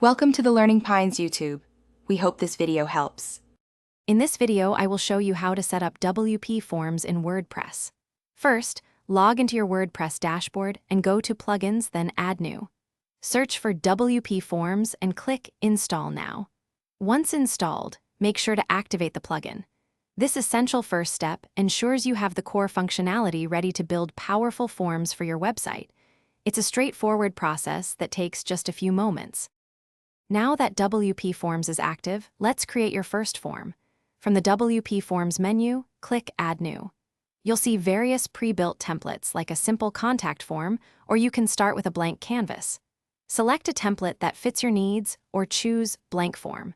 Welcome to the Learning Pines YouTube. We hope this video helps. In this video, I will show you how to set up WPForms in WordPress. First, log into your WordPress dashboard and go to Plugins, then Add New. Search for WPForms and click Install Now. Once installed, make sure to activate the plugin. This essential first step ensures you have the core functionality ready to build powerful forms for your website. It's a straightforward process that takes just a few moments. Now that WPForms is active, let's create your first form. From the WPForms menu, click Add New. You'll see various pre-built templates like a simple contact form, or you can start with a blank canvas. Select a template that fits your needs or choose Blank Form.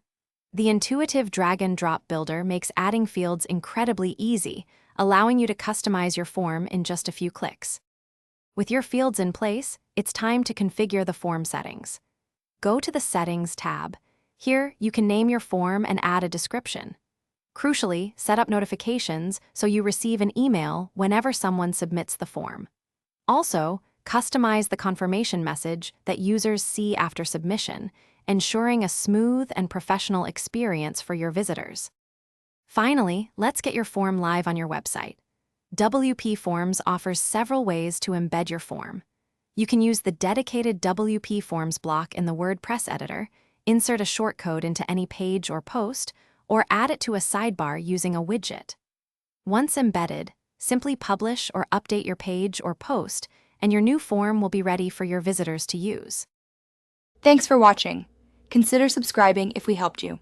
The intuitive drag-and-drop builder makes adding fields incredibly easy, allowing you to customize your form in just a few clicks. With your fields in place, it's time to configure the form settings. Go to the Settings tab. Here, you can name your form and add a description. Crucially, set up notifications so you receive an email whenever someone submits the form. Also, customize the confirmation message that users see after submission, ensuring a smooth and professional experience for your visitors. Finally, let's get your form live on your website. WPForms offers several ways to embed your form. You can use the dedicated WPForms block in the WordPress editor, insert a shortcode into any page or post, or add it to a sidebar using a widget. Once embedded, simply publish or update your page or post, and your new form will be ready for your visitors to use. Thanks for watching. Consider subscribing if we helped you.